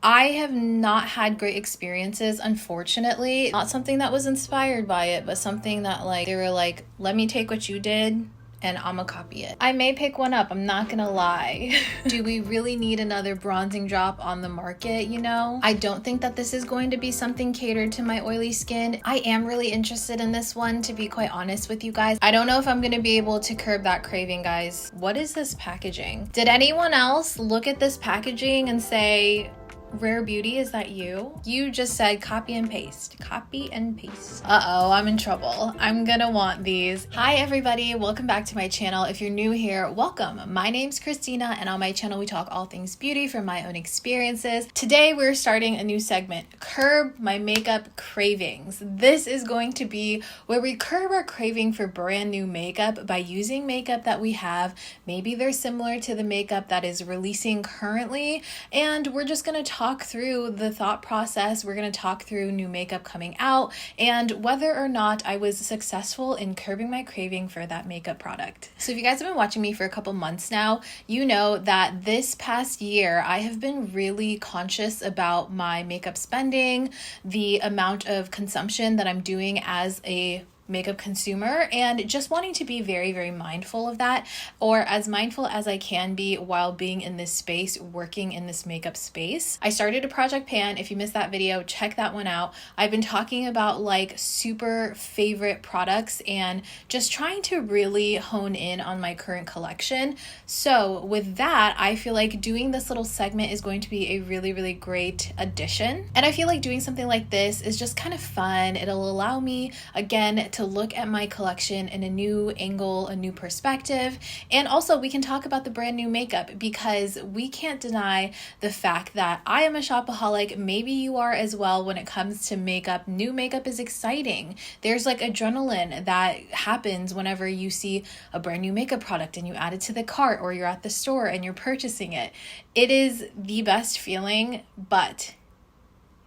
I have not had great experiences, unfortunately. Not something that was inspired by it, but something that like they were like, let me take what you did and I'ma copy it. I may pick one up, I'm not gonna lie. Do we really need another bronzing drop on the market, you know? I don't think that this is going to be something catered to my oily skin. I am really interested in this one, to be quite honest with you guys. I don't know if I'm gonna be able to curb that craving, guys. What is this packaging? Did anyone else look at this packaging and say, Rare Beauty, is that you? You just said copy and paste. Copy and paste. Uh-oh, I'm in trouble. I'm gonna want these. Hi everybody, welcome back to my channel. If you're new here, welcome. My name's Kristina, and on my channel we talk all things beauty from my own experiences. Today we're starting a new segment, Curb My Makeup Cravings. This is going to be where we curb our craving for brand new makeup by using makeup that we have. Maybe they're similar to the makeup that is releasing currently, and we're just gonna talk through the thought process. We're going to talk through new makeup coming out and whether or not I was successful in curbing my craving for that makeup product. So if you guys have been watching me for a couple months now, you know that this past year I have been really conscious about my makeup spending, the amount of consumption that I'm doing as a makeup consumer, and just wanting to be very, very mindful of that, or as mindful as I can be while being in this space, working in this makeup space. I started a Project Pan. If you missed that video, check that one out. I've been talking about like super favorite products and just trying to really hone in on my current collection. So with that, I feel like doing this little segment is going to be a really, really great addition. And I feel like doing something like this is just kind of fun. It'll allow me, again, to look at my collection in a new angle, a new perspective. And also we can talk about the brand new makeup, because we can't deny the fact that I am a shopaholic. Maybe you are as well. When it comes to makeup, new makeup is exciting. There's like adrenaline that happens whenever you see a brand new makeup product and you add it to the cart, or you're at the store and you're purchasing it. It is the best feeling, but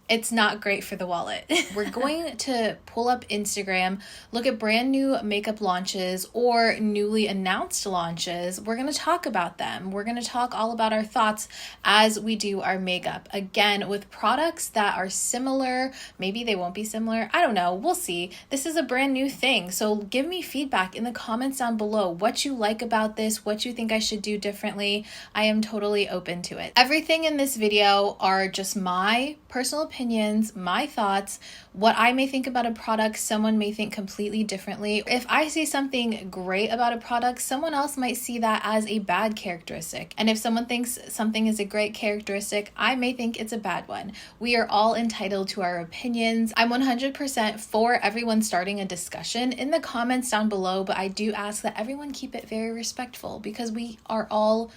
it's not great for the wallet. We're going to pull up Instagram, look at brand new makeup launches or newly announced launches. We're going to talk about them. We're going to talk all about our thoughts as we do our makeup. Again, with products that are similar, maybe they won't be similar. I don't know. We'll see. This is a brand new thing. So give me feedback in the comments down below what you like about this, what you think I should do differently. I am totally open to it. Everything in this video are just my personal opinions, my thoughts, what I may think about a product, someone may think completely differently. If I see something great about a product, someone else might see that as a bad characteristic. And if someone thinks something is a great characteristic, I may think it's a bad one. We are all entitled to our opinions. I'm 100% for everyone starting a discussion in the comments down below, but I do ask that everyone keep it very respectful, because we are all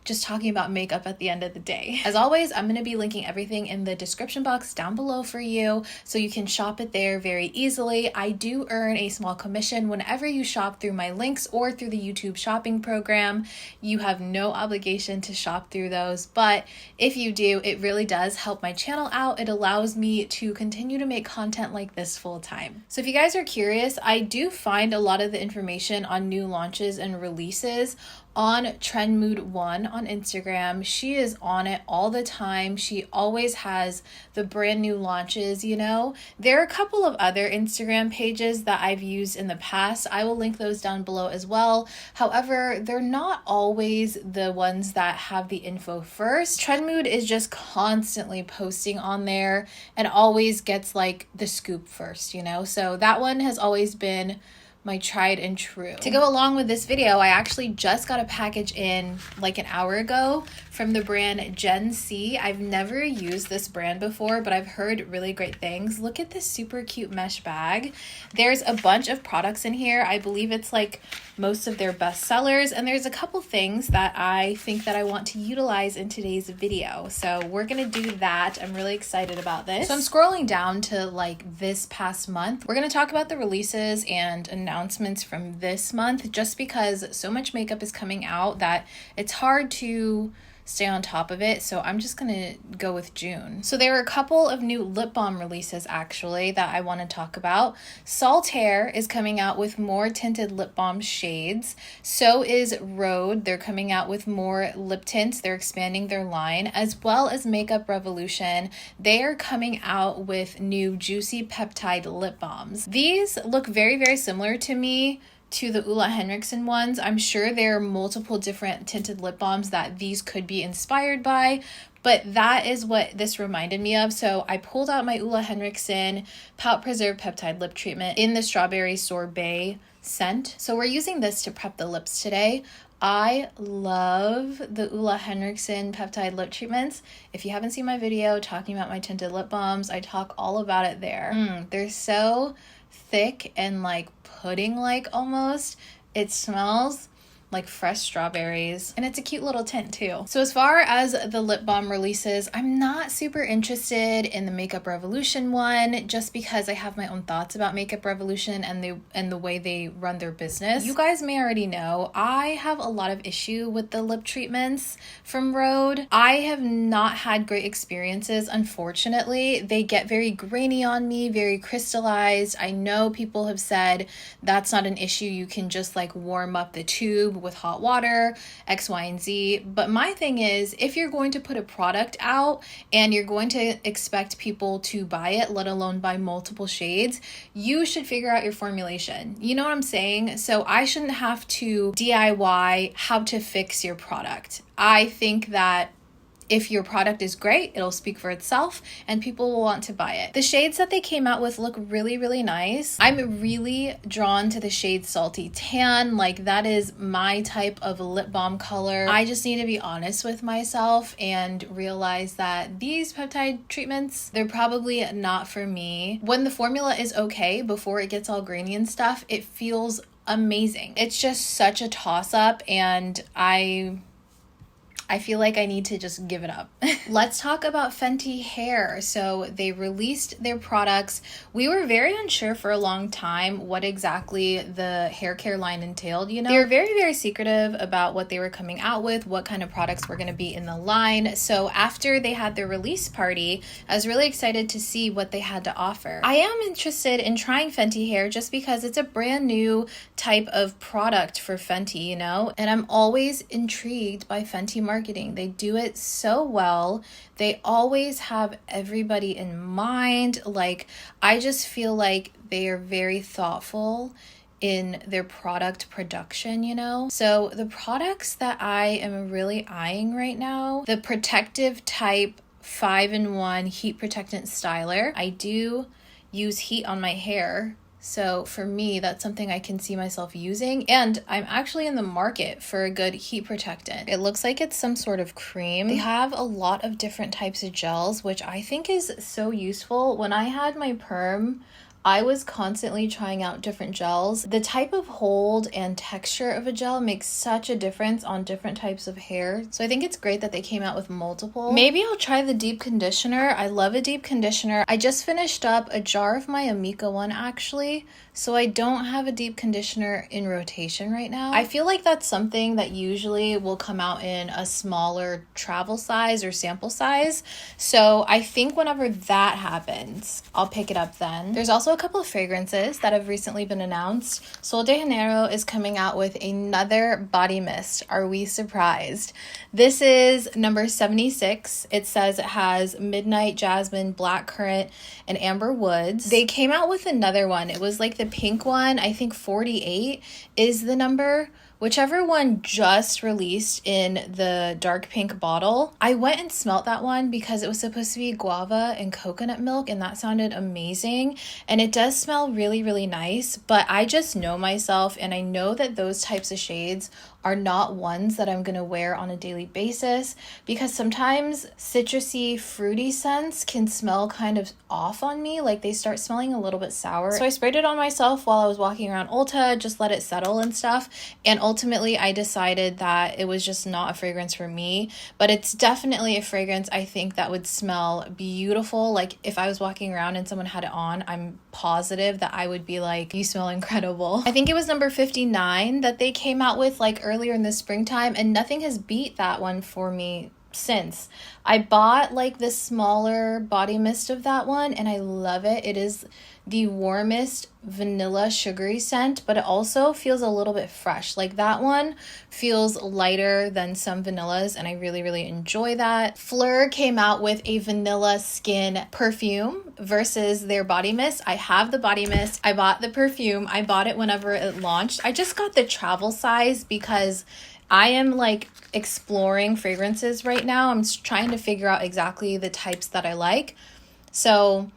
just talking about makeup at the end of the day. As always, I'm going to be linking everything in the description box down below for you, so you can shop it there very easily. I do earn a small commission whenever you shop through my links or through the YouTube shopping program. You have no obligation to shop through those, but if you do, it really does help my channel out. It allows me to continue to make content like this full time. So if you guys are curious, I do find a lot of the information on new launches and releases on Trend Mood 1 on Instagram. She is on it all the time. She always has the brand new launches, you know. There are a couple of other Instagram pages that I've used in the past. I will link those down below as well. However, they're not always the ones that have the info first. Trend Mood is just constantly posting on there and always gets like the scoop first, you know. So that one has always been my tried and true. To go along with this video, I actually just got a package in like an hour ago from the brand Gen C. I've never used this brand before, but I've heard really great things. Look at this super cute mesh bag. There's a bunch of products in here. I believe it's like most of their best sellers, and there's a couple things that I think that I want to utilize in today's video. So we're gonna do that. I'm really excited about this. So I'm scrolling down to like this past month. We're gonna talk about the releases and announcements from this month, just because so much makeup is coming out that it's hard to stay on top of it. So I'm just gonna go with June. So there are a couple of new lip balm releases actually that I want to talk about. Saltair is coming out with more tinted lip balm shades. So is Rhode. They're coming out with more lip tints. They're expanding their line, as well as Makeup Revolution. They are coming out with new juicy peptide lip balms. These look very, very similar to me to the Ole Henriksen ones. I'm sure there are multiple different tinted lip balms that these could be inspired by, but that is what this reminded me of. So I pulled out my Ole Henriksen Pout Preserve Peptide Lip Treatment in the Strawberry Sorbet scent. So we're using this to prep the lips today. I love the Ole Henriksen peptide lip treatments. If you haven't seen my video talking about my tinted lip balms, I talk all about it there. They're so thick and like pudding-like almost. It smells like fresh strawberries, and it's a cute little tint too. So as far as the lip balm releases, I'm not super interested in the Makeup Revolution one, just because I have my own thoughts about Makeup Revolution and the way they run their business. You guys may already know I have a lot of issue with the lip treatments from Rhode. I have not had great experiences, unfortunately. They get very grainy on me, very crystallized. I know people have said that's not an issue, you can just like warm up the tube with hot water, X, Y, and Z. But my thing is, if you're going to put a product out and you're going to expect people to buy it, let alone buy multiple shades, you should figure out your formulation. You know what I'm saying? So I shouldn't have to DIY how to fix your product. I think that if your product is great, it'll speak for itself and people will want to buy it. The shades that they came out with look really, really nice. I'm really drawn to the shade Salty Tan. Like, that is my type of lip balm color. I just need to be honest with myself and realize that these peptide treatments, they're probably not for me. When the formula is okay, before it gets all grainy and stuff, it feels amazing. It's just such a toss-up, and I feel like I need to just give it up. Let's talk about Fenty Hair. So they released their products. We were very unsure for a long time what exactly the hair care line entailed, you know? They were very, very secretive about what they were coming out with, what kind of products were going to be in the line. So after they had their release party, I was really excited to see what they had to offer. I am interested in trying Fenty Hair just because it's a brand new type of product for Fenty, you know? And I'm always intrigued by Fenty marketing. They do it so well. They always have everybody in mind. Like, I just feel like they are very thoughtful in their product production, you know? So the products that I am really eyeing right now, the Protective Type 5-in-1 Heat Protectant Styler. I do use heat on my hair, so for me, that's something I can see myself using. And I'm actually in the market for a good heat protectant. It looks like it's some sort of cream. They have a lot of different types of gels, which I think is so useful. When I had my perm, I was constantly trying out different gels. The type of hold and texture of a gel makes such a difference on different types of hair. So I think it's great that they came out with multiple. Maybe I'll try the deep conditioner. I love a deep conditioner. I just finished up a jar of my MCo one actually, so I don't have a deep conditioner in rotation right now. I feel like that's something that usually will come out in a smaller travel size or sample size. So I think whenever that happens, I'll pick it up then. There's also a couple of fragrances that have recently been announced. Sol de Janeiro is coming out with another body mist. Are we surprised? This is number 76. It says it has midnight jasmine, blackcurrant, and amber woods. They came out with another one. It was like the pink one. I think 48 is the number. Whichever one just released in the dark pink bottle. I went and smelt that one because it was supposed to be guava and coconut milk, and that sounded amazing. And it does smell really, really nice, but I just know myself, and I know that those types of shades are not ones that I'm gonna wear on a daily basis, because sometimes citrusy, fruity scents can smell kind of off on me, like they start smelling a little bit sour. So I sprayed it on myself while I was walking around Ulta, just let it settle and stuff, and ultimately I decided that it was just not a fragrance for me. But it's definitely a fragrance I think that would smell beautiful. Like if I was walking around and someone had it on, I'm positive that I would be like, you smell incredible. I think it was number 59 that they came out with like earlier in the springtime, and nothing has beat that one for me since. I bought like this smaller body mist of that one and I love it. It is the warmest vanilla sugary scent, but it also feels a little bit fresh. Like that one feels lighter than some vanillas and I really, really enjoy that. Phlur came out with a vanilla skin perfume versus their body mist. I have the body mist. I bought the perfume. I bought it whenever it launched. I just got the travel size because I am like exploring fragrances right now. I'm trying to figure out exactly the types that I like. So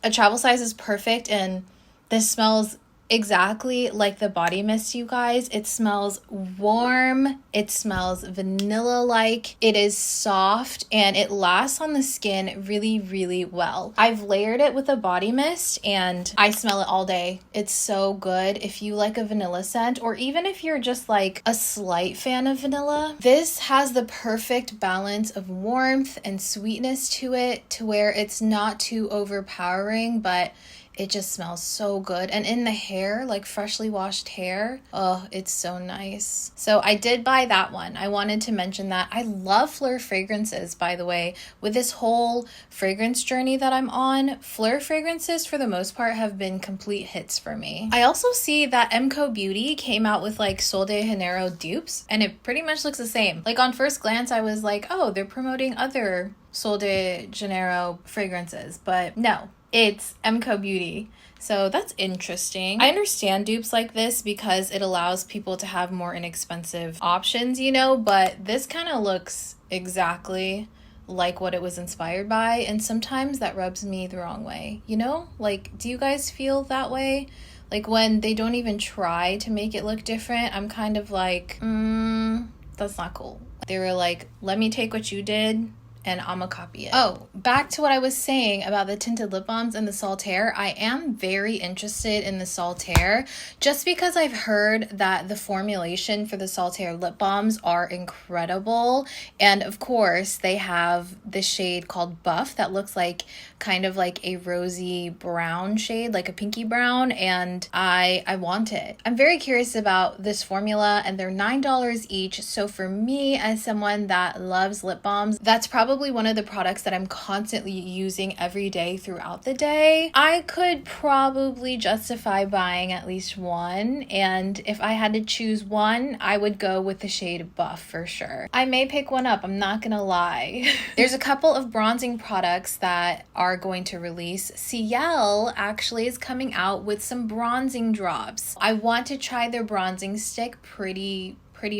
a travel size is perfect, and this smells exactly like the body mist, you guys. It smells warm. It smells vanilla-like. It is soft and it lasts on the skin really, really well. I've layered it with a body mist and I smell it all day. It's so good. If you like a vanilla scent, or even if you're just like a slight fan of vanilla, this has the perfect balance of warmth and sweetness to it, to where it's not too overpowering, but it just smells so good. And in the hair, like freshly washed hair, oh, it's so nice. So I did buy that one. I wanted to mention that. I love Phlur fragrances, by the way. With this whole fragrance journey that I'm on, Phlur fragrances for the most part have been complete hits for me. I also see that MCo Beauty came out with like Sol de Janeiro dupes, and it pretty much looks the same. Like on first glance, I was like, oh, they're promoting other Sol de Janeiro fragrances, but no. It's MCo Beauty. So that's interesting. I understand dupes like this because it allows people to have more inexpensive options, you know, but this kind of looks exactly like what it was inspired by, and sometimes that rubs me the wrong way, you know? Like, do you guys feel that way? Like when they don't even try to make it look different, I'm kind of like, that's not cool. They were like, let me take what you did and I'ma copy it. Oh, back to what I was saying about the tinted lip balms and the Saltair. I am very interested in the Saltair just because I've heard that the formulation for the Saltair lip balms are incredible. And of course, they have the shade called Buff that looks like kind of like a rosy brown shade, like a pinky brown, and I want it. I'm very curious about this formula, and they're $9 each. So for me, as someone that loves lip balms, that's probably one of the products that I'm constantly using every day throughout the day. I could probably justify buying at least one, and if I had to choose one, I would go with the shade Buff for sure. I may pick one up, I'm not gonna lie. There's a couple of bronzing products that are going to release. Ciele actually is coming out with some bronzing drops. I want to try their bronzing stick pretty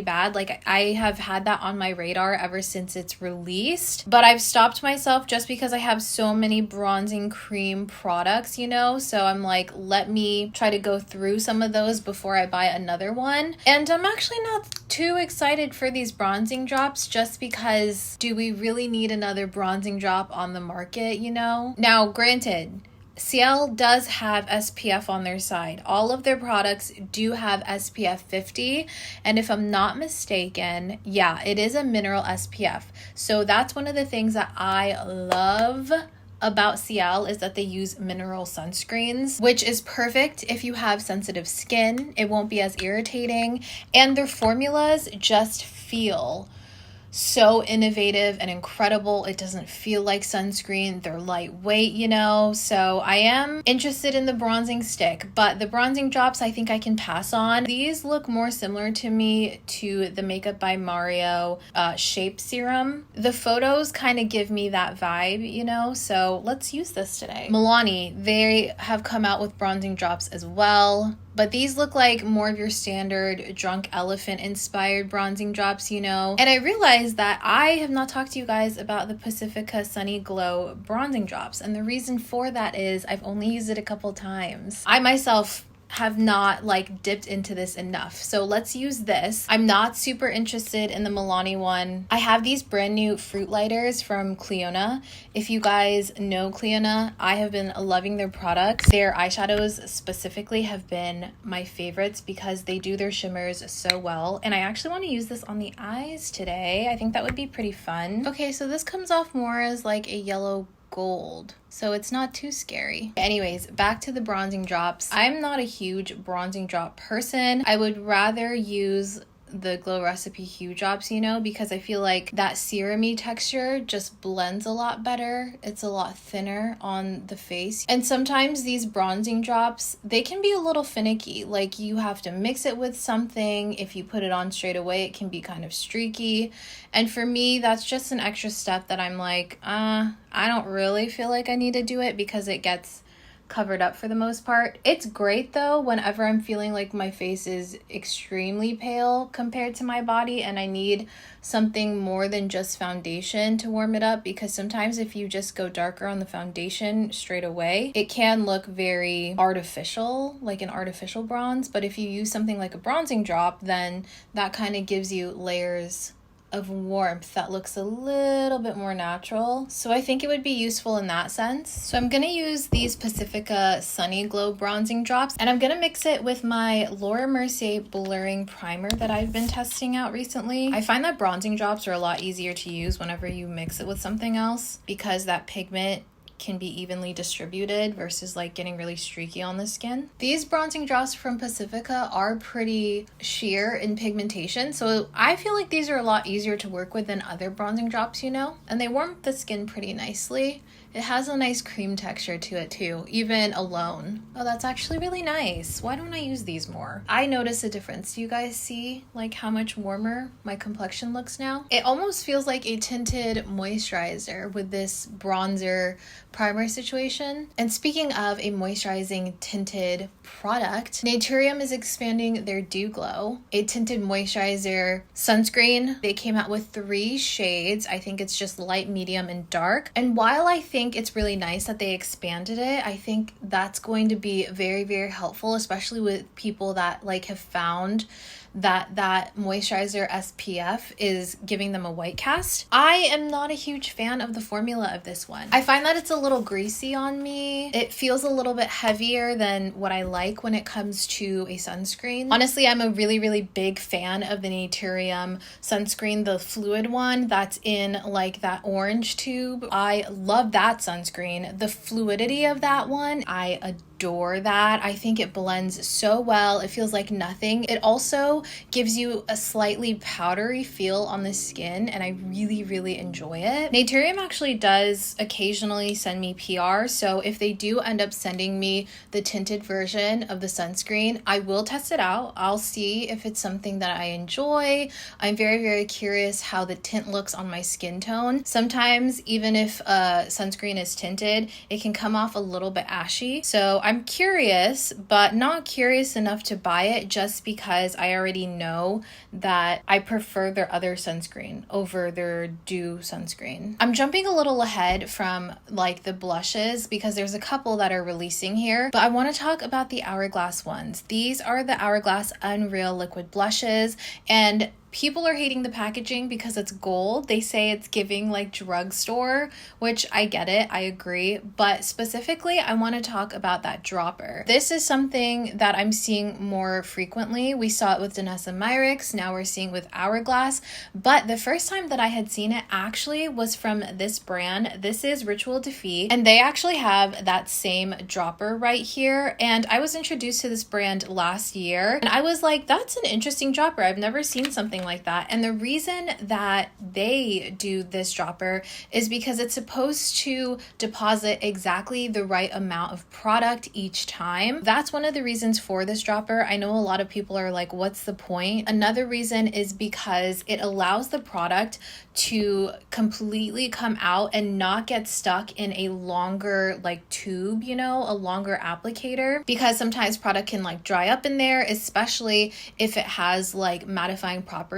bad. Like, I have had that on my radar ever since it's released, but I've stopped myself just because I have so many bronzing cream products, you know? So I'm like, let me try to go through some of those before I buy another one. And I'm actually not too excited for these bronzing drops just because do we really need another bronzing drop on the market, you know? Now, granted, Ciele does have SPF on their side. All of their products do have SPF 50, and if I'm not mistaken, yeah, it is a mineral SPF. So that's one of the things that I love about Ciele is that they use mineral sunscreens, which is perfect if you have sensitive skin. It won't be as irritating, and their formulas just feel so innovative and incredible. It doesn't feel like sunscreen. They're lightweight, you know? So I am interested in the bronzing stick, but the bronzing drops I think I can pass on. These look more similar to me to the Makeup by Mario Shape Serum. The photos kind of give me that vibe, you know? So let's use this today. Milani, they have come out with bronzing drops as well, but these look like more of your standard Drunk Elephant inspired bronzing drops, you know? And I realized that I have not talked to you guys about the Pacifica Sunny Glow bronzing drops. And the reason for that is I've only used it a couple times. I myself have not like dipped into this enough. So let's use this. I'm not super interested in the Milani one. I have these brand new fruit lighters from Clionadh. If you guys know Clionadh, I have been loving their products. Their eyeshadows specifically have been my favorites because they do their shimmers so well. And I actually want to use this on the eyes today. I think that would be pretty fun. Okay, so this comes off more as like a yellow gold, so it's not too scary. Anyways, back to the bronzing drops. I'm not a huge bronzing drop person. I would rather use the Glow Recipe Hue drops, you know, because I feel like that serum-y texture just blends a lot better. It's a lot thinner on the face. And sometimes these bronzing drops, they can be a little finicky. Like you have to mix it with something. If you put it on straight away, it can be kind of streaky. And for me, that's just an extra step that I'm like, I don't really feel like I need to do it because it gets covered up for the most part. It's great though whenever I'm feeling like my face is extremely pale compared to my body and I need something more than just foundation to warm it up, because sometimes if you just go darker on the foundation straight away, it can look very artificial, like an artificial bronze. But if you use something like a bronzing drop, then that kind of gives you layers of warmth that looks a little bit more natural. So I think it would be useful in that sense. So I'm gonna use these Pacifica Sunny Glow bronzing drops, and I'm gonna mix it with my Laura Mercier blurring primer that I've been testing out recently. I find that bronzing drops are a lot easier to use whenever you mix it with something else, because that pigment can be evenly distributed versus like getting really streaky on the skin. These bronzing drops from Pacifica are pretty sheer in pigmentation, so I feel like these are a lot easier to work with than other bronzing drops, you know, and they warm the skin pretty nicely. It has a nice cream texture to it too, even alone. Oh, that's actually really nice. Why don't I use these more? I notice a difference. Do you guys see like how much warmer my complexion looks now? It almost feels like a tinted moisturizer with this bronzer primer situation. And speaking of a moisturizing tinted product, Naturium is expanding their Dew Glow, a tinted moisturizer sunscreen. They came out with 3 shades. I think it's just light, medium, and dark. And while I think it's really nice that they expanded it, I think that's going to be very, very helpful, especially with people that like have found that moisturizer SPF is giving them a white cast. I am not a huge fan of the formula of this one. I find that it's a little greasy on me. It feels a little bit heavier than what I like when it comes to a sunscreen. Honestly, I'm a really, really big fan of the Naturium sunscreen, the fluid one that's in like that orange tube. I love that sunscreen. The fluidity of that one, I adore that. I think it blends so well. It feels like nothing. It also gives you a slightly powdery feel on the skin, and I really, really enjoy it. Naturium actually does occasionally send me PR, so if they do end up sending me the tinted version of the sunscreen, I will test it out. I'll see if it's something that I enjoy. I'm very, very curious how the tint looks on my skin tone. Sometimes even if sunscreen is tinted, it can come off a little bit ashy. So I'm curious, but not curious enough to buy it just because I already know that I prefer their other sunscreen over their Dew sunscreen. I'm jumping a little ahead from like the blushes because there's a couple that are releasing here, but I want to talk about the Hourglass ones. These are the Hourglass Unreal Liquid Blushes, and people are hating the packaging because it's gold. They say it's giving like drugstore, which I get it, I agree. But specifically, I want to talk about that dropper. This is something that I'm seeing more frequently. We saw it with Danessa Myricks, now we're seeing with Hourglass. But the first time that I had seen it actually was from this brand. This is Ritual Defeat, and they actually have that same dropper right here. And I was introduced to this brand last year, and I was like, that's an interesting dropper. I've never seen something like that. And the reason that they do this dropper is because it's supposed to deposit exactly the right amount of product each time. That's one of the reasons for this dropper. I know a lot of people are like, what's the point? Another reason is because it allows the product to completely come out and not get stuck in a longer like tube, you know, a longer applicator, because sometimes product can like dry up in there, especially if it has like mattifying properties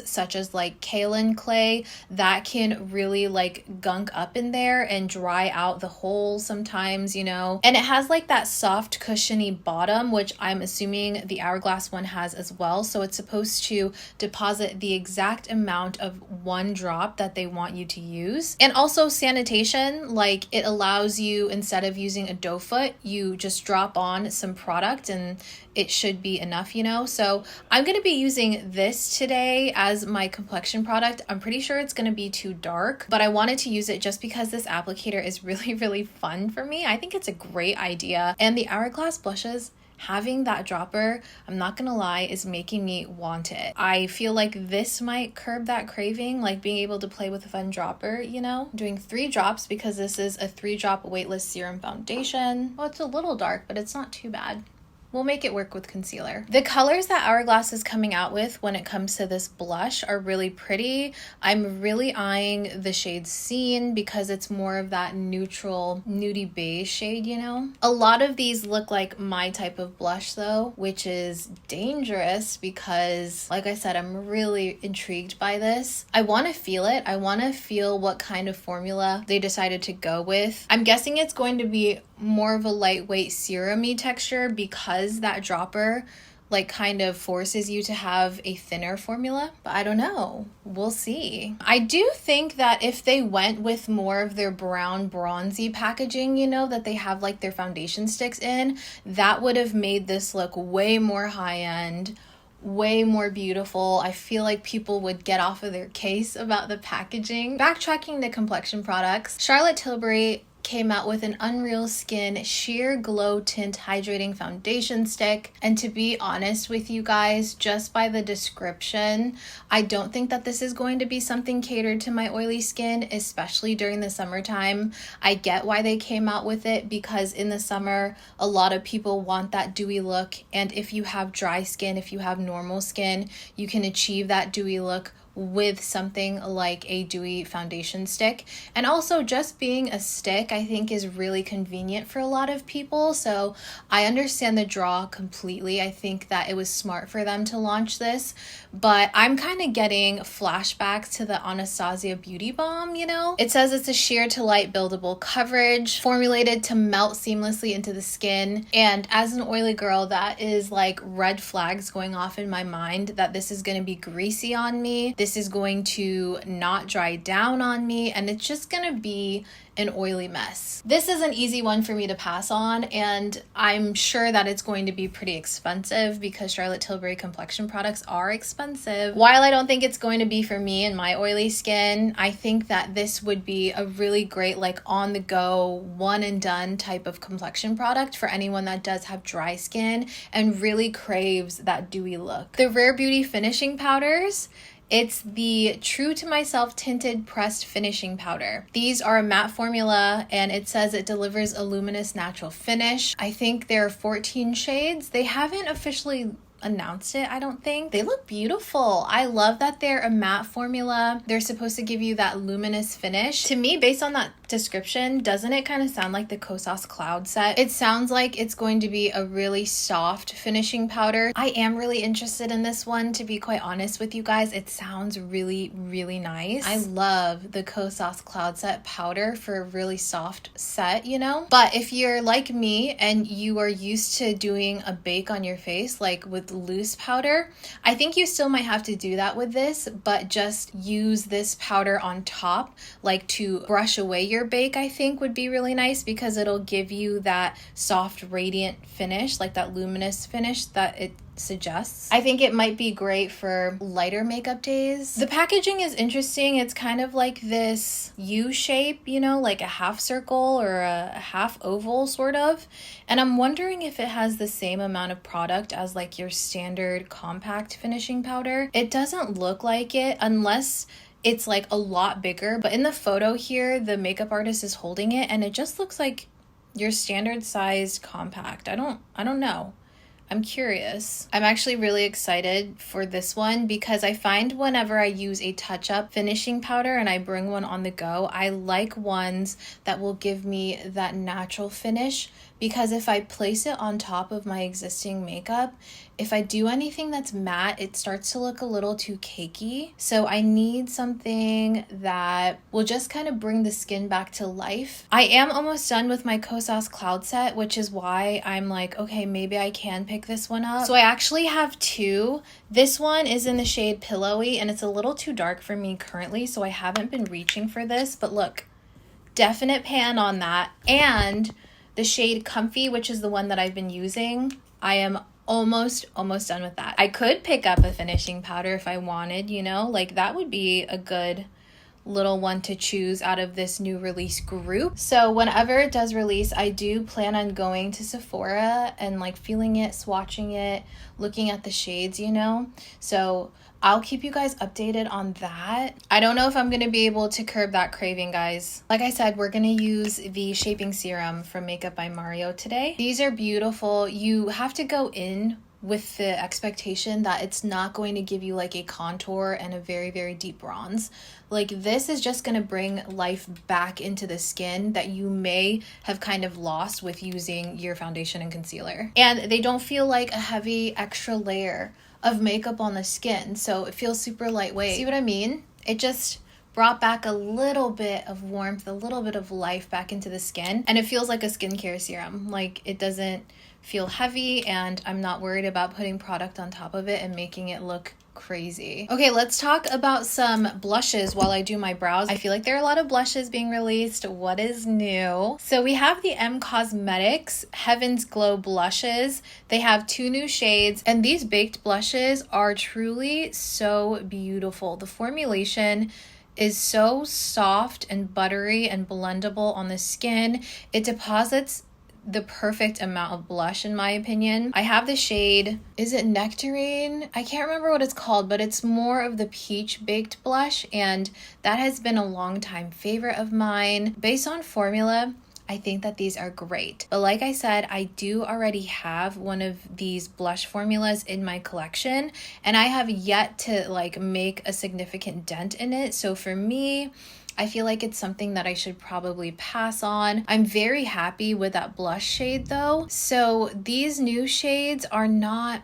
such as like kaolin clay that can really like gunk up in there and dry out the holes sometimes, you know. And it has like that soft cushiony bottom, which I'm assuming the Hourglass one has as well, so it's supposed to deposit the exact amount of one drop that they want you to use. And also sanitation, like it allows you, instead of using a doe foot, you just drop on some product and it should be enough, you know. So I'm going to be using this today as my complexion product. I'm pretty sure it's going to be too dark, but I wanted to use it just because this applicator is really, really fun for me. I think it's a great idea. And the Hourglass blushes, having that dropper, I'm not gonna lie, is making me want it. I feel like this might curb that craving, like being able to play with a fun dropper, you know? I'm doing 3 drops because this is a 3-drop weightless serum foundation. Well, it's a little dark, but it's not too bad. We'll make it work with concealer. The colors that Hourglass is coming out with when it comes to this blush are really pretty. I'm really eyeing the shade Skkn because it's more of that neutral nudie beige shade, you know? A lot of these look like my type of blush though, which is dangerous because, like I said, I'm really intrigued by this. I want to feel it. I want to feel what kind of formula they decided to go with. I'm guessing it's going to be more of a lightweight serum-y texture because that dropper like kind of forces you to have a thinner formula, but I don't know. We'll see. I do think that if they went with more of their brown bronzy packaging, you know, that they have like their foundation sticks in, that would have made this look way more high-end, way more beautiful. I feel like people would get off of their case about the packaging. Backtracking to complexion products, Charlotte Tilbury came out with an Unreal Skin Sheer Glow Tint Hydrating Foundation Stick. And to be honest with you guys, just by the description, I don't think that this is going to be something catered to my oily skin, especially during the summertime. I get why they came out with it because in the summer, a lot of people want that dewy look. And if you have dry skin, if you have normal skin, you can achieve that dewy look with something like a dewy foundation stick. And also just being a stick I think is really convenient for a lot of people, so I understand the draw completely. I think that it was smart for them to launch this, but I'm kind of getting flashbacks to the Anastasia Beauty Balm, you know? It says it's a sheer to light buildable coverage formulated to melt seamlessly into the skin, and as an oily girl, that is like red flags going off in my mind that this is going to be greasy on me. This is going to not dry down on me, and it's just gonna be an oily mess. This is an easy one for me to pass on, and I'm sure that it's going to be pretty expensive because Charlotte Tilbury complexion products are expensive. While I don't think it's going to be for me and my oily skin, I think that this would be a really great like on the go, one and done type of complexion product for anyone that does have dry skin and really craves that dewy look. The Rare Beauty finishing powders, it's the True to Myself Tinted Pressed Finishing Powder. These are a matte formula, and it says it delivers a luminous natural finish. I think there are 14 shades. They haven't officially announced it, I don't think. They look beautiful. I love that they're a matte formula. They're supposed to give you that luminous finish. To me, based on that description, doesn't it kind of sound like the Kosas Cloud set? It sounds like it's going to be a really soft finishing powder. I am really interested in this one, to be quite honest with you guys. It sounds really, really nice. I love the Kosas Cloud set powder for a really soft set, you know? But if you're like me and you are used to doing a bake on your face, like with loose powder, I think you still might have to do that with this, but just use this powder on top, like to brush away your bake. I think would be really nice because it'll give you that soft radiant finish, like that luminous finish that it suggests. I think it might be great for lighter makeup days. The packaging is interesting. It's kind of like this U shape, you know, like a half circle or a half oval sort of. And I'm wondering if it has the same amount of product as like your standard compact finishing powder. It doesn't look like it unless it's like a lot bigger, but in the photo here, the makeup artist is holding it and it just looks like your standard sized compact. I don't know. I'm curious. I'm actually really excited for this one because I find whenever I use a touch-up finishing powder and I bring one on the go, I like ones that will give me that natural finish, because if I place it on top of my existing makeup, if I do anything that's matte, it starts to look a little too cakey. So I need something that will just kind of bring the skin back to life. I am almost done with my Kosas Cloud set, which is why I'm like, okay, maybe I can pick this one up. So I actually have 2. This one is in the shade Pillowy, and it's a little too dark for me currently, so I haven't been reaching for this, but look, definite pan on that. And the shade Comfy, which is the one that I've been using, I am almost done with that. I could pick up a finishing powder if I wanted, you know, like that would be a good little one to choose out of this new release group. So whenever it does release, I do plan on going to Sephora and like feeling it, swatching it, looking at the shades, you know? So I'll keep you guys updated on that. I don't know if I'm gonna be able to curb that craving, guys. Like I said, we're gonna use the shaping serum from Makeup by Mario today. These are beautiful. You have to go in with the expectation that it's not going to give you like a contour and a very, very deep bronze. Like this is just gonna bring life back into the skin that you may have kind of lost with using your foundation and concealer. And they don't feel like a heavy extra layer of makeup on the skin, so it feels super lightweight. See what I mean? It just brought back a little bit of warmth, a little bit of life back into the skin, and it feels like a skincare serum. Like it doesn't feel heavy, and I'm not worried about putting product on top of it and making it look crazy. Okay, let's talk about some blushes while I do my brows. I feel like there are a lot of blushes being released. What is new? So we have the Cosmetics Heaven's Glow blushes. They have 2 new shades, and these baked blushes are truly so beautiful. The formulation is so soft and buttery and blendable on the skin. It deposits the perfect amount of blush, in my opinion. I have the shade, is it Nectarine? I can't remember what it's called, but it's more of the peach baked blush, and that has been a long time favorite of mine. Based on formula, I think that these are great. But like I said, I do already have one of these blush formulas in my collection, and I have yet to like make a significant dent in it. So for me, I feel like it's something that I should probably pass on. I'm very happy with that blush shade though. So these new shades are not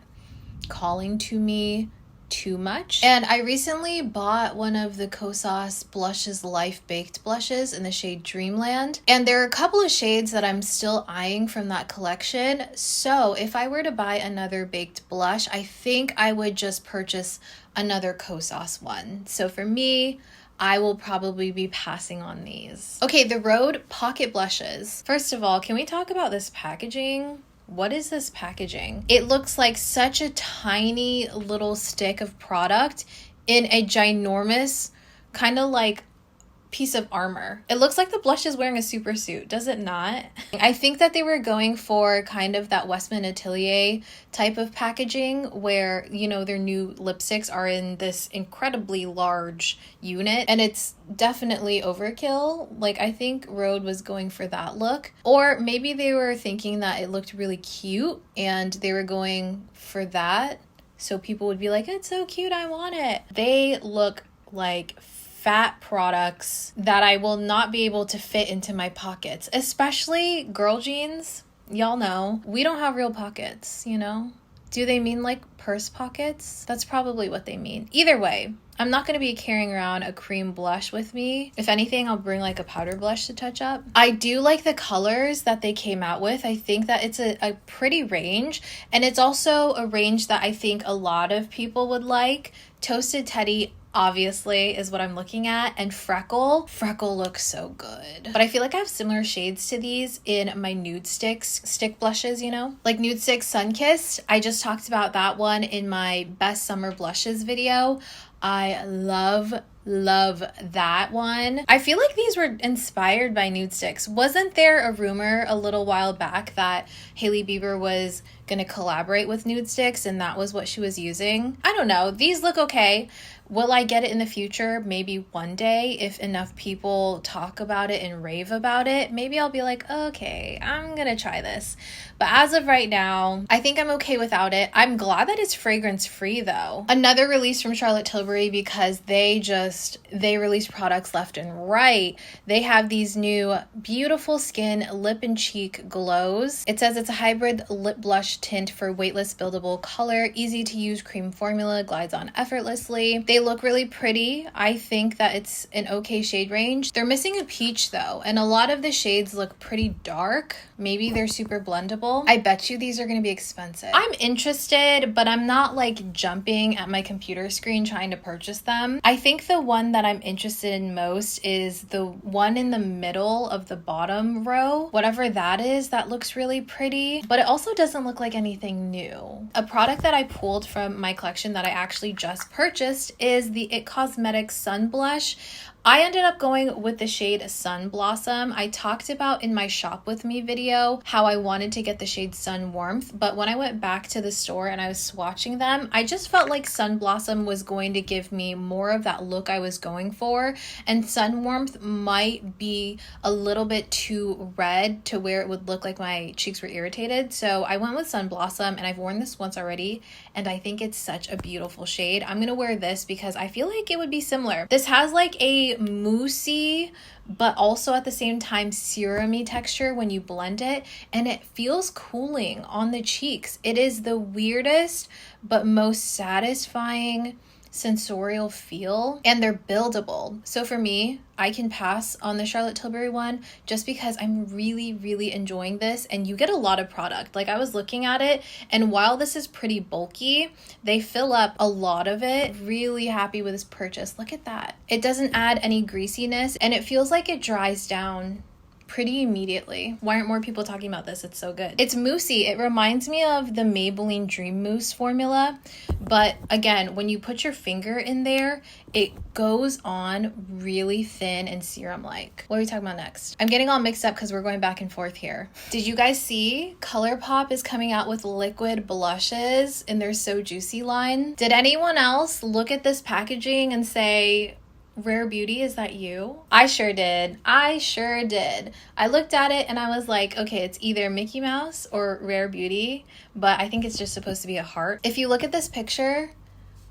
calling to me too much. And I recently bought one of the Kosas Blushes Life Baked blushes in the shade Dreamland. And there are a couple of shades that I'm still eyeing from that collection. So if I were to buy another baked blush, I think I would just purchase another Kosas one. So for me, I will probably be passing on these. Okay, the Rhode Pocket Blushes. First of all, can we talk about this packaging? What is this packaging? It looks like such a tiny little stick of product in a ginormous kind of like piece of armor. It looks like the blush is wearing a super suit, does it not? I think that they were going for kind of that Westman Atelier type of packaging where, you know, their new lipsticks are in this incredibly large unit, and it's definitely overkill. Like I think Rhode was going for that look, or maybe they were thinking that it looked really cute and they were going for that so people would be like, it's so cute, I want it. They look like fat products that I will not be able to fit into my pockets, especially girl jeans. Y'all know we don't have real pockets, you know? Do they mean like purse pockets? That's probably what they mean. Either way, I'm not going to be carrying around a cream blush with me. If anything, I'll bring like a powder blush to touch up. I do like the colors that they came out with. I think that it's a pretty range, and it's also a range that I think a lot of people would like. Toasted Teddy obviously is what I'm looking at, and Freckle looks so good. But I feel like I have similar shades to these in my Nude stick blushes, you know, like Nude Stick Sunkissed. I just talked about that one in my best summer blushes video. I love that one. I feel like these were inspired by Nude Sticks. Wasn't there a rumor a little while back that Hailey Bieber was gonna collaborate with Nude Sticks and that was what she was using? I don't know. These look okay. Will I get it in the future? Maybe one day if enough people talk about it and rave about it. Maybe I'll be like, okay, I'm gonna try this. But as of right now, I think I'm okay without it. I'm glad that it's fragrance free though. Another release from Charlotte Tilbury, because they release products left and right. They have these new Beautiful Skin Lip and Cheek Glows. It says it's a hybrid lip blush tint for weightless buildable color, easy to use cream formula, glides on effortlessly. They look really pretty. I think that it's an okay shade range. They're missing a peach though, and a lot of the shades look pretty dark. Maybe they're super blendable. I bet you these are going to be expensive. I'm interested, but I'm not like jumping at my computer screen trying to purchase them. I think the one that I'm interested in most is the one in the middle of the bottom row. Whatever that is, that looks really pretty, but it also doesn't look like anything new. A product that I pulled from my collection that I actually just purchased is the It Cosmetics Sun Blush. I ended up going with the shade Sun Blossom. I talked about in my Shop With Me video how I wanted to get the shade Sun Warmth, but when I went back to the store and I was swatching them, I just felt like Sun Blossom was going to give me more of that look I was going for, and Sun Warmth might be a little bit too red to where it would look like my cheeks were irritated. So I went with Sun Blossom, and I've worn this once already, and I think it's such a beautiful shade. I'm gonna wear this because I feel like it would be similar. This has like a moussey but also at the same time serum-y texture when you blend it, and it feels cooling on the cheeks. It is the weirdest but most satisfying sensorial feel, and they're buildable. So for me, I can pass on the Charlotte Tilbury one just because I'm really enjoying this, and you get a lot of product. Like, I was looking at it, and while this is pretty bulky, they fill up a lot of it. Really happy with this purchase. Look at that. It doesn't add any greasiness, and it feels like it dries down pretty immediately. Why aren't more people talking about this? It's so good. It's moussey. It reminds me of the Maybelline Dream Mousse formula, but again, when you put your finger in there, it goes on really thin and serum-like. What are we talking about next? I'm getting all mixed up because we're going back and forth here. Did you guys see Colourpop is coming out with liquid blushes in their So Juicy line? Did anyone else look at this packaging and say, Rare Beauty, is that you? I sure did. I sure did. I looked at it and I was like, okay, it's either Mickey Mouse or Rare Beauty, but I think it's just supposed to be a heart. If you look at this picture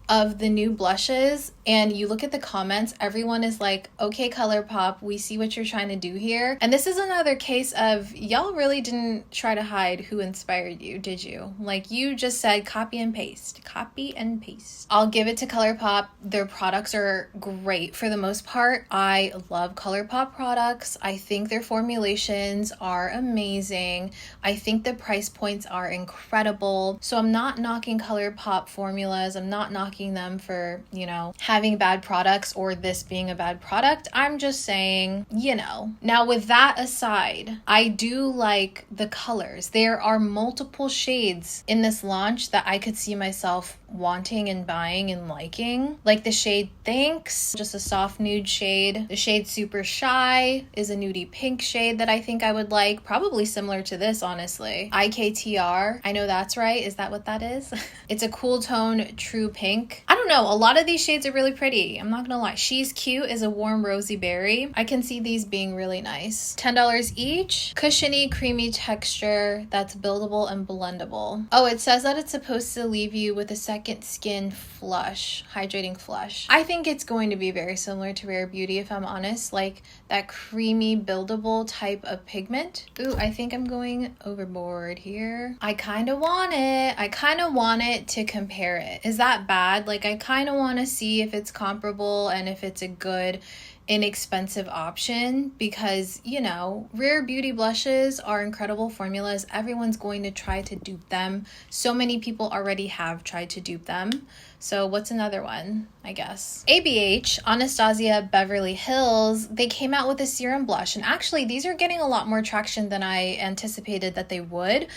of the new blushes and you look at the comments, everyone is like, okay, Colourpop, we see what you're trying to do here. And this is another case of y'all really didn't try to hide who inspired you, did you? Like, you just said copy and paste. Copy and paste. I'll give it to Colourpop. Their products are great for the most part. I love Colourpop products. I think their formulations are amazing. I think the price points are incredible. So I'm not knocking Colourpop formulas. I'm not knocking them for, you know, having bad products or this being a bad product. I'm just saying, you know. Now, with that aside, I do like the colors. There are multiple shades in this launch that I could see myself wanting and buying and liking. Like the shade Thanks, just a soft nude shade. The shade Super Shy is a nudie pink shade that I think I would like, probably similar to this, honestly. IKTR, I know that's right. Is that what that is? It's a cool tone true pink. I don't know, a lot of these shades are really pretty. I'm not gonna lie. She's Cute is a warm rosy berry. I can see these being really nice. $10 each. Cushiony, creamy texture that's buildable and blendable. Oh, it says that it's supposed to leave you with a second skin flush, hydrating flush. I think it's going to be very similar to Rare Beauty, if I'm honest, like that creamy buildable type of pigment. Ooh, I think I'm going overboard here. I kind of want it. I kind of want it to compare it. Is that bad? Like, I kind of want to see if it's comparable and if it's a good inexpensive option, because, you know, Rare Beauty blushes are incredible formulas. Everyone's going to try to dupe them. So many people already have tried to dupe them. So what's another one, I guess? ABH, Anastasia Beverly Hills, they came out with a serum blush, and actually these are getting a lot more traction than I anticipated that they would.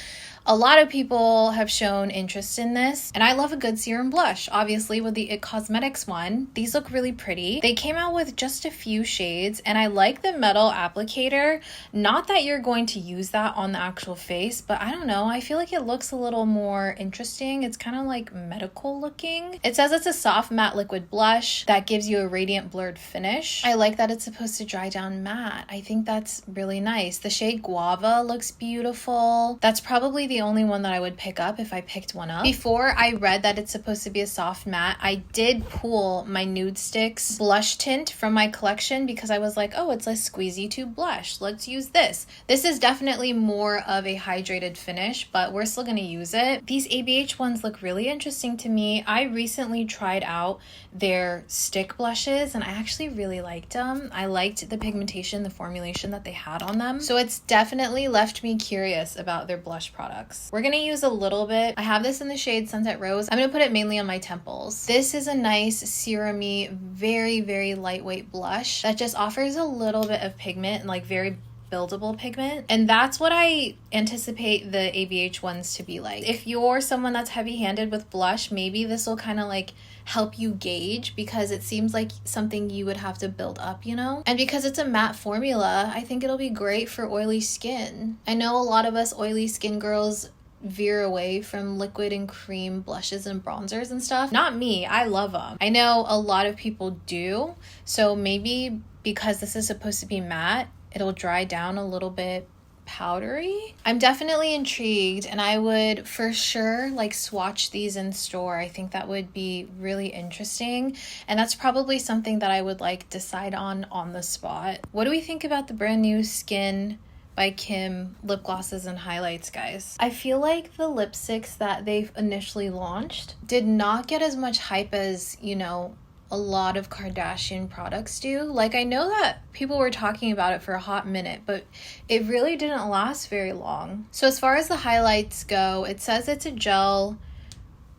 A lot of people have shown interest in this, and I love a good serum blush. Obviously, with the It Cosmetics one, these look really pretty. They came out with just a few shades, and I like the metal applicator. Not that you're going to use that on the actual face, but I don't know. I feel like it looks a little more interesting. It's kind of like medical looking. It says it's a soft matte liquid blush that gives you a radiant blurred finish. I like that it's supposed to dry down matte. I think that's really nice. The shade Guava looks beautiful. That's probably the only one that I would pick up if I picked one up. Before I read that it's supposed to be a soft matte, I did pull my Nude Sticks blush tint from my collection because I was like, oh, it's a squeezy tube blush. Let's use this. This is definitely more of a hydrated finish, but we're still going to use it. These ABH ones look really interesting to me. I recently tried out their stick blushes and I actually really liked them. I liked the pigmentation, the formulation that they had on them. So it's definitely left me curious about their blush products. We're going to use a little bit. I have this in the shade Sunset Rose. I'm going to put it mainly on my temples. This is a nice serum-y, very lightweight blush that just offers a little bit of pigment and like very buildable pigment. And that's what I anticipate the ABH ones to be like. If you're someone that's heavy-handed with blush, maybe this will kind of like help you gauge, because it seems like something you would have to build up, you know? And because it's a matte formula, I think it'll be great for oily skin. I know a lot of us oily skin girls veer away from liquid and cream blushes and bronzers and stuff. Not me, I love them. I know a lot of people do, so maybe because this is supposed to be matte, it'll dry down a little bit powdery. I'm definitely intrigued, and I would for sure like swatch these in store. I think that would be really interesting, and that's probably something that I would like decide on the spot. What do we think about the brand new Skkn by Kim lip glosses and highlights, guys? I feel like the lipsticks that they've initially launched did not get as much hype as, you know, a lot of Kardashian products do. Like, I know that people were talking about it for a hot minute, but it really didn't last very long. So as far as the highlights go, it says it's a gel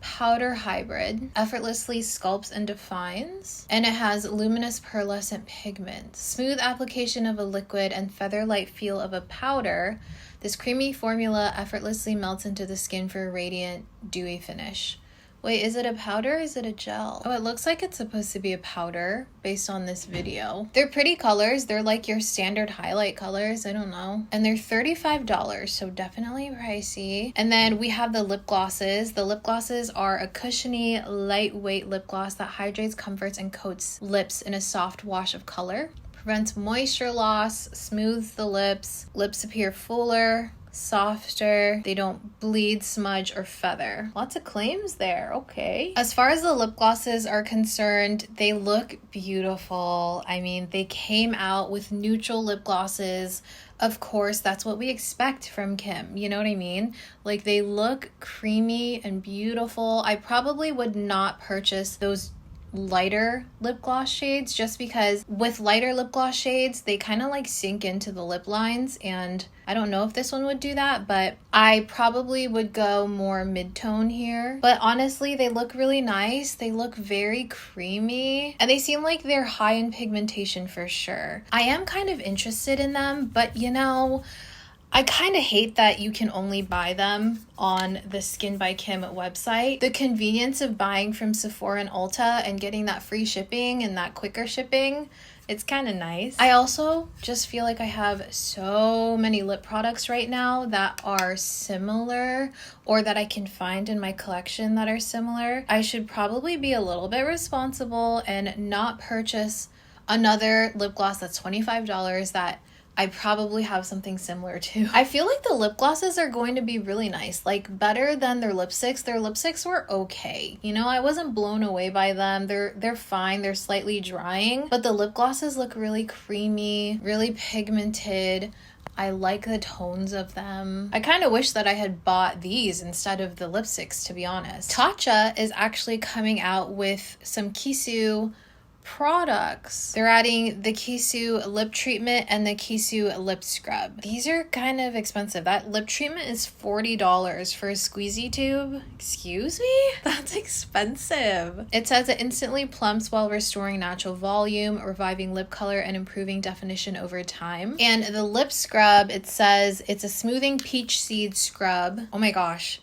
powder hybrid, effortlessly sculpts and defines, and it has luminous pearlescent pigment, smooth application of a liquid, and feather-light feel of a powder. This creamy formula effortlessly melts into the skin for a radiant, dewy finish. Wait, is it a powder or is it a gel? Oh, it looks like it's supposed to be a powder based on this video. They're pretty colors. They're like your standard highlight colors. I don't know. And they're $35, so definitely pricey. And then we have the lip glosses. The lip glosses are a cushiony, lightweight lip gloss that hydrates, comforts, and coats lips in a soft wash of color. Prevents moisture loss, smooths the lips. Lips appear fuller, softer, they don't bleed, smudge, or feather. Lots of claims there, okay. As far as the lip glosses are concerned, they look beautiful. I mean, they came out with neutral lip glosses. Of course, that's what we expect from Kim, you know what I mean? Like, they look creamy and beautiful. I probably would not purchase those lighter lip gloss shades, just because with lighter lip gloss shades, they kind of like sink into the lip lines, and I don't know if this one would do that, but I probably would go more mid-tone here. But honestly, they look really nice. They look very creamy, and they seem like they're high in pigmentation for sure. I am kind of interested in them, but you know, I kind of hate that you can only buy them on the Skkn by Kim website. The convenience of buying from Sephora and Ulta and getting that free shipping and that quicker shipping, it's kind of nice. I also just feel like I have so many lip products right now that are similar, or that I can find in my collection that are similar. I should probably be a little bit responsible and not purchase another lip gloss that's $25 that I probably have something similar to. I feel like the lip glosses are going to be really nice, like better than their lipsticks. Their lipsticks were okay. You know, I wasn't blown away by them. They're fine. They're slightly drying, but the lip glosses look really creamy, really pigmented. I like the tones of them. I kind of wish that I had bought these instead of the lipsticks, to be honest. Tatcha is actually coming out with some Kissu products. They're adding the Kissu lip treatment and the Kissu lip scrub. These are kind of expensive. That lip treatment is $40 for a squeezy tube. Excuse me? That's expensive. It says it instantly plumps while restoring natural volume, reviving lip color, and improving definition over time. And the lip scrub, it says it's a smoothing peach seed scrub. Oh my gosh.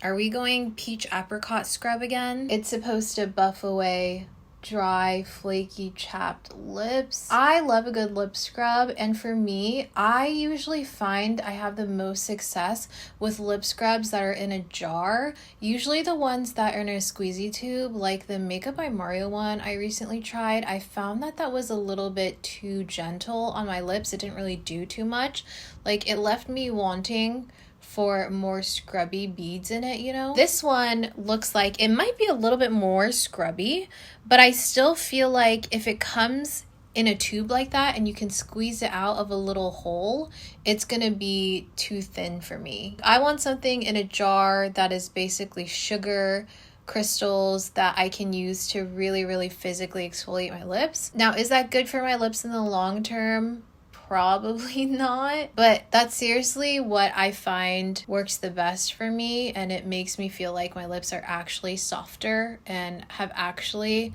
Are we going peach apricot scrub again? It's supposed to buff away dry, flaky, chapped lips. I love a good lip scrub, and for me, I usually find I have the most success with lip scrubs that are in a jar. Usually the ones that are in a squeezy tube, like the Makeup by Mario one I recently tried, I found that that was a little bit too gentle on my lips. It didn't really do too much. Like, it left me wanting for more scrubby beads in it, you know? This one looks like it might be a little bit more scrubby, but I still feel like if it comes in a tube like that and you can squeeze it out of a little hole, it's gonna be too thin for me. I want something in a jar that is basically sugar crystals that I can use to really, really physically exfoliate my lips. Now, is that good for my lips in the long term? Probably not, but that's seriously what I find works the best for me, and it makes me feel like my lips are actually softer and have actually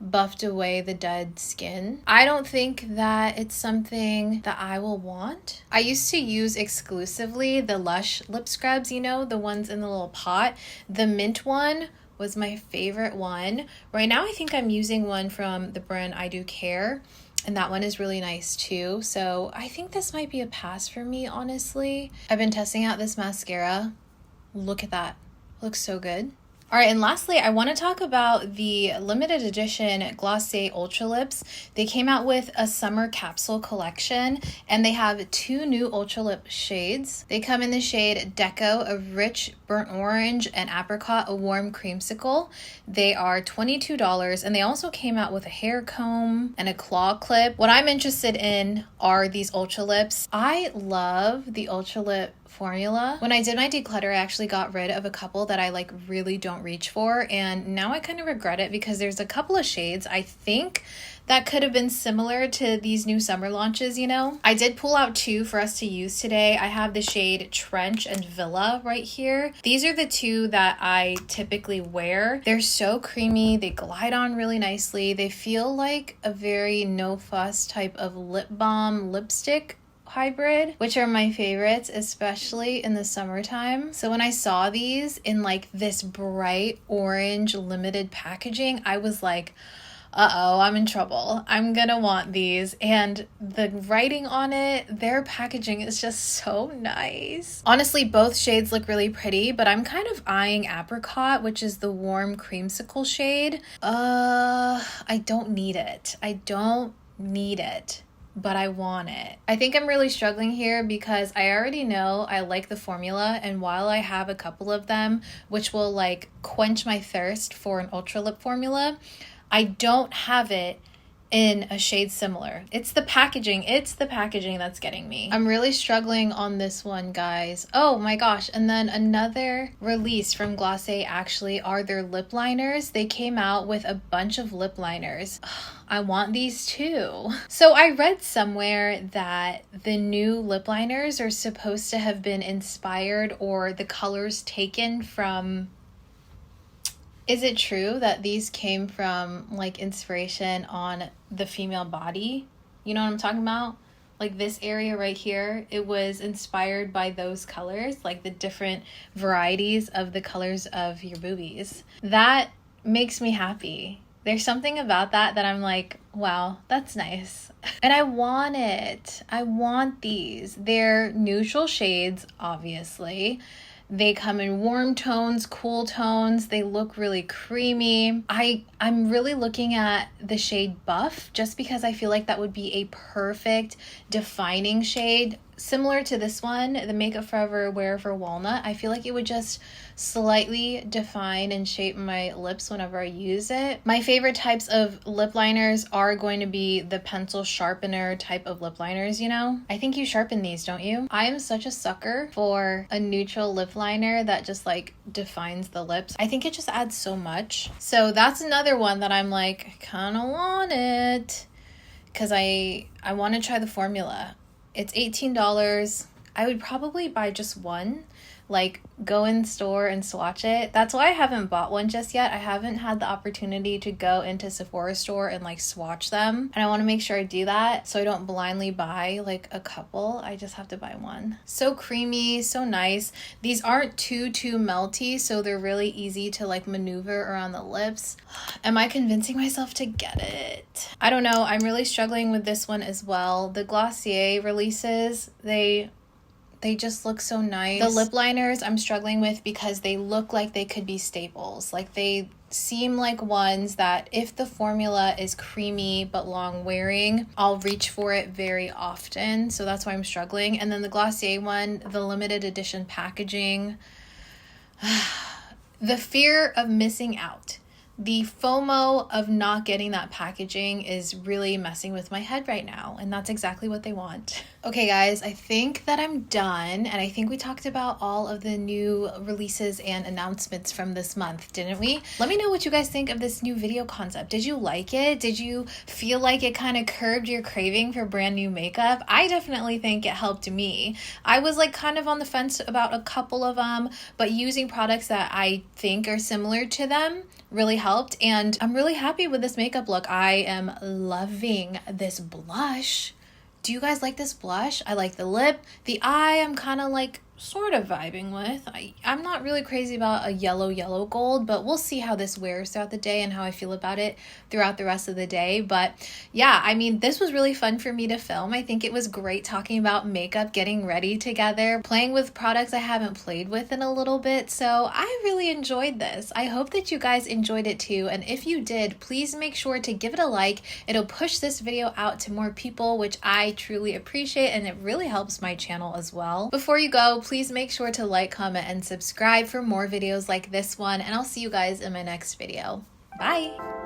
buffed away the dead skin. I don't think that it's something that I will want. I used to use exclusively the Lush lip scrubs, you know, the ones in the little pot. The mint one was my favorite one. Right now I think I'm using one from the brand I Do Care, and that one is really nice too. So I think this might be a pass for me, honestly. I've been testing out this mascara. Look at that. Looks so good. All right, and lastly, I want to talk about the limited edition Glossier Ultra Lips. They came out with a summer capsule collection, and they have 2 new Ultra Lip shades. They come in the shade Deco, a rich burnt orange, and Apricot, a warm creamsicle. They are $22, and they also came out with a hair comb and a claw clip. What I'm interested in are these Ultra Lips. I love the Ultra Lip formula. When I did my declutter, I actually got rid of a couple that I like really don't reach for, and now I kind of regret it because there's a couple of shades I think that could have been similar to these new summer launches, you know? I did pull out 2 for us to use today. I have the shade Trench and Villa right here. These are the 2 that I typically wear. They're so creamy. They glide on really nicely. They feel like a very no fuss type of lip balm lipstick hybrid, which are my favorites, especially in the summertime. So when I saw these in like this bright orange limited packaging, I was like, uh-oh, I'm in trouble. I'm gonna want these. And the writing on it, their packaging is just so nice. Honestly, both shades look really pretty, but I'm kind of eyeing Apricot, which is the warm creamsicle shade. I don't need it. I don't need it, but I want it. I think I'm really struggling here because I already know I like the formula, and while I have a couple of them which will like quench my thirst for an ultra lip formula, I don't have it in a shade similar. It's the packaging that's getting me. I'm really struggling on this one, guys. Oh my gosh, and then another release from Glossier actually are their lip liners. They came out with a bunch of lip liners. I want these too. So I read somewhere that the new lip liners are supposed to have been inspired or the colors taken from... Is it true that these came from like inspiration on the female body? You know what I'm talking about? Like this area right here, it was inspired by those colors, like the different varieties of the colors of your boobies. That makes me happy. There's something about that I'm like, wow, that's nice. And I want it. I want these. They're neutral shades, obviously. They come in warm tones, cool tones. They look really creamy. I'm really looking at the shade Buff just because I feel like that would be a perfect defining shade. Similar to this one, the Makeup Forever Wear for Walnut. I feel like it would just slightly define and shape my lips whenever I use it. My favorite types of lip liners are going to be the pencil sharpener type of lip liners, you know? I think you sharpen these, don't you? I am such a sucker for a neutral lip liner that just like defines the lips. I think it just adds so much. So that's another one that I'm like, I kind of want it because I want to try the formula. It's $18. I would probably buy just one, like go in store and swatch it. That's why I haven't bought one just yet. I haven't had the opportunity to go into Sephora store and like swatch them. And I want to make sure I do that so I don't blindly buy like a couple. I just have to buy one. So creamy, so nice. These aren't too melty, so they're really easy to like maneuver around the lips. Am I convincing myself to get it? I don't know. I'm really struggling with this one as well. The Glossier releases, they just look so nice. The lip liners I'm struggling with because they look like they could be staples. Like they seem like ones that if the formula is creamy but long wearing, I'll reach for it very often. So that's why I'm struggling. And then the Glossier one, the limited edition packaging, the fear of missing out. The FOMO of not getting that packaging is really messing with my head right now. And that's exactly what they want. Okay guys, I think that I'm done, and I think we talked about all of the new releases and announcements from this month, didn't we? Let me know what you guys think of this new video concept. Did you like it? Did you feel like it kind of curbed your craving for brand new makeup? I definitely think it helped me. I was like kind of on the fence about a couple of them, but using products that I think are similar to them really helped, and I'm really happy with this makeup look. I am loving this blush. Do you guys like this blush? I like the lip. The eye, I'm kind of like sort of vibing with. I'm not really crazy about a yellow gold, but we'll see how this wears throughout the day and how I feel about it throughout the rest of the day. But yeah, I mean, this was really fun for me to film. I think it was great talking about makeup, getting ready together, playing with products I haven't played with in a little bit. So I really enjoyed this. I hope that you guys enjoyed it too. And if you did, please make sure to give it a like. It'll push this video out to more people, which I truly appreciate, and it really helps my channel as well. Before you go, please make sure to like, comment, and subscribe for more videos like this one, and I'll see you guys in my next video. Bye!